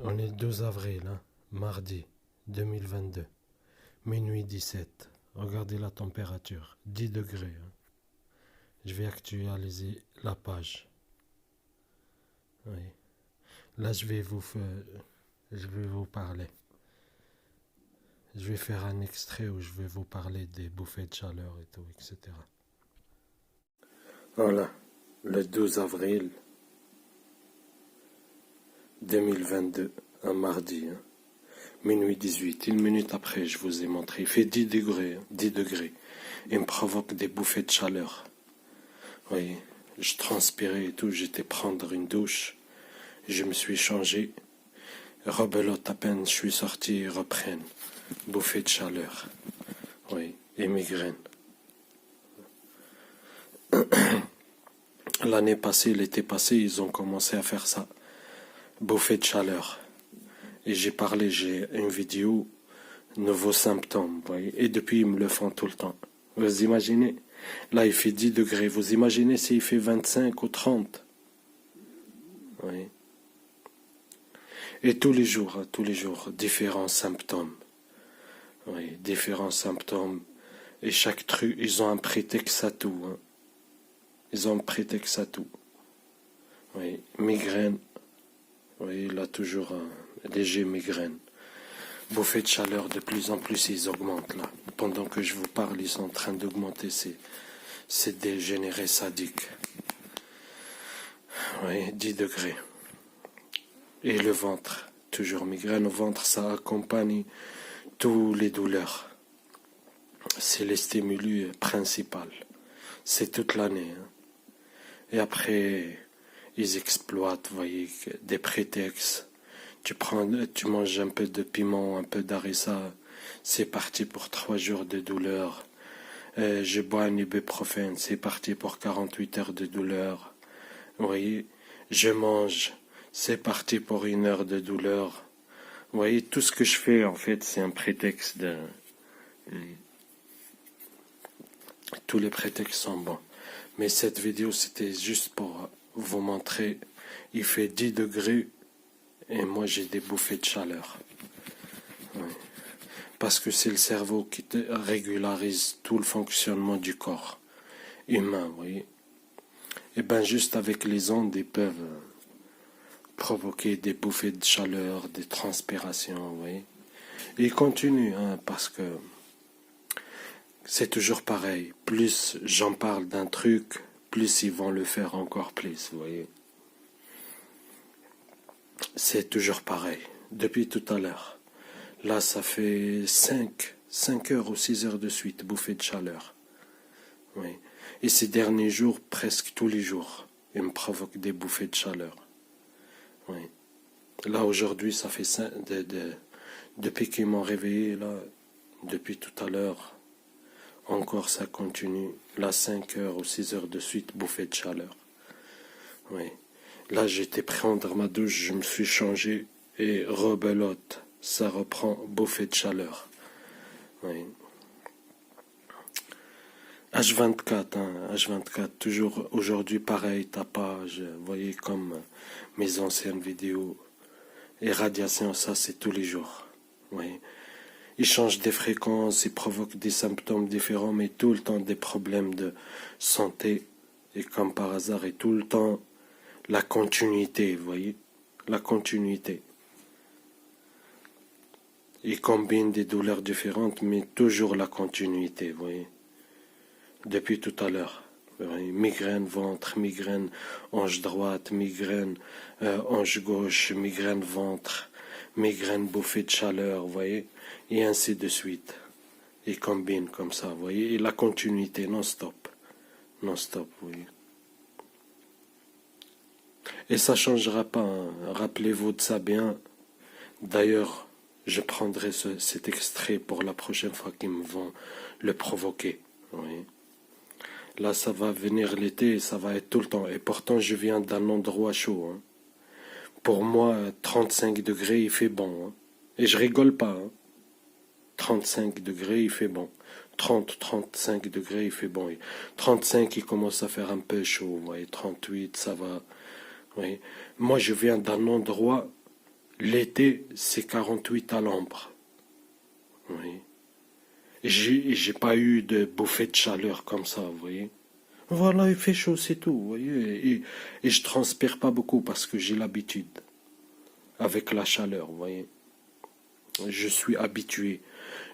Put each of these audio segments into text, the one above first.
On est le 12 avril, hein, mardi 2022, minuit 17. Regardez la température, 10 degrés. Hein. Je vais actualiser la page. Oui. Là, je vais vous parler. Je vais faire un extrait où je vais vous parler des bouffées de chaleur et tout, etc. Voilà, le 12 avril 2022, un mardi. Hein. Minuit 18, une minute après, je vous ai montré. Il fait 10 degrés, hein, 10 degrés. Il me provoque des bouffées de chaleur. Oui, je transpirais et tout, j'étais prendre une douche. Je me suis changé. Rebelote à peine, je suis sorti, reprenne. Bouffée de chaleur. Oui, et migraine. L'année passée, l'été passé, ils ont commencé à faire ça. Bouffée de chaleur. Et j'ai une vidéo, nouveaux symptômes, vous voyez. Et depuis, ils me le font tout le temps. Vous imaginez? Là, il fait 10 degrés. Vous imaginez s'il fait 25 ou 30? Oui. Et tous les jours, différents symptômes. Oui, différents symptômes. Et chaque truc, ils ont un prétexte à tout. Hein. Ils ont un prétexte à tout. Oui, migraine. Oui, il a toujours un léger migraine. Bouffées de chaleur, de plus en plus, ils augmentent là. Pendant que je vous parle, ils sont en train d'augmenter ces dégénérés sadiques. Oui, 10 degrés. Et le ventre, toujours migraine au ventre, ça accompagne toutes les douleurs. C'est le stimulus principal. C'est toute l'année. Hein. Et après, ils exploitent, vous voyez, des prétextes. Tu manges un peu de piment, un peu d'harissa, c'est parti pour 3 jours de douleur. Je bois un ibuprofène, c'est parti pour 48 heures de douleur. Vous voyez, je mange, c'est parti pour 1 heure de douleur. Vous voyez, tout ce que je fais, en fait, c'est un prétexte de... Tous les prétextes sont bons. Mais cette vidéo, c'était juste pour vous montrer. Il fait 10 degrés et moi, j'ai des bouffées de chaleur. Oui. Parce que c'est le cerveau qui régularise tout le fonctionnement du corps humain, vous voyez. Et bien, juste avec les ondes, ils peuvent provoquer des bouffées de chaleur, des transpirations, vous voyez. Et ils continuent, hein, parce que c'est toujours pareil. Plus j'en parle d'un truc, plus ils vont le faire encore plus, vous voyez. C'est toujours pareil, depuis tout à l'heure. Là, ça fait 5 heures ou 6 heures de suite, bouffée de chaleur. Oui. Et ces derniers jours, presque tous les jours, ils me provoquent des bouffées de chaleur. Oui. Là, aujourd'hui, ça fait depuis qu'ils m'ont réveillé, là, depuis tout à l'heure, encore ça continue. Là, 5 heures ou 6 heures de suite, bouffée de chaleur. Oui. Là, j'étais prendre ma douche, je me suis changé et rebelote. Ça reprend bouffée de chaleur. Oui. H24, hein, H24, toujours aujourd'hui pareil, tapage, vous voyez comme mes anciennes vidéos. Et radiation, ça c'est tous les jours. Oui. Ils changent des fréquences, ils provoquent des symptômes différents, mais tout le temps des problèmes de santé. Et comme par hasard, et tout le temps la continuité, vous voyez, la continuité. Ils combinent des douleurs différentes, mais toujours la continuité, vous voyez. Depuis tout à l'heure. Migraine ventre, migraine hanche droite, migraine hanche gauche, migraine ventre, migraine bouffée de chaleur, vous voyez, et ainsi de suite. Ils combinent comme ça, vous voyez, et la continuité non-stop, non-stop, vous voyez. Et ça ne changera pas, hein. Rappelez-vous de ça bien. D'ailleurs, je prendrai cet extrait pour la prochaine fois qu'ils me vont le provoquer, vous voyez. Là, ça va venir l'été, ça va être tout le temps. Et pourtant, je viens d'un endroit chaud. Hein. Pour moi, 35 degrés, il fait bon. Hein. Et je rigole pas. Hein. 35 degrés, il fait bon. 35 degrés, il fait bon. 35, il commence à faire un peu chaud. Ouais. 38, ça va. Ouais. Moi, je viens d'un endroit, L'été, c'est 48 à l'ombre. Oui. Et j'ai pas eu de bouffée de chaleur comme ça, vous voyez. Voilà, il fait chaud, c'est tout, vous voyez. Et je transpire pas beaucoup parce que j'ai l'habitude avec la chaleur, vous voyez. Je suis habitué.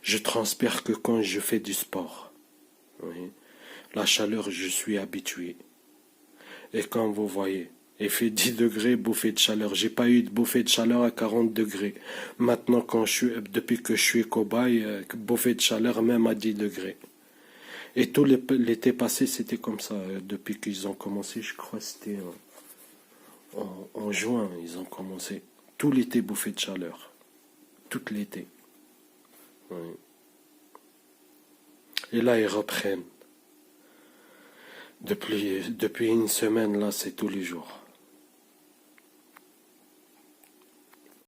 Je transpire que quand je fais du sport. Oui. La chaleur, je suis habitué. Et comme vous voyez, il fait 10 degrés, bouffée de chaleur. J'ai pas eu de bouffée de chaleur à 40 degrés. Maintenant, depuis que je suis cobaye, bouffée de chaleur même à 10 degrés. Et tout l'été passé, c'était comme ça. Depuis qu'ils ont commencé, je crois que c'était en juin, ils ont commencé. Tout l'été bouffée de chaleur. Tout l'été. Oui. Et là, ils reprennent. Depuis une semaine, là, c'est tous les jours.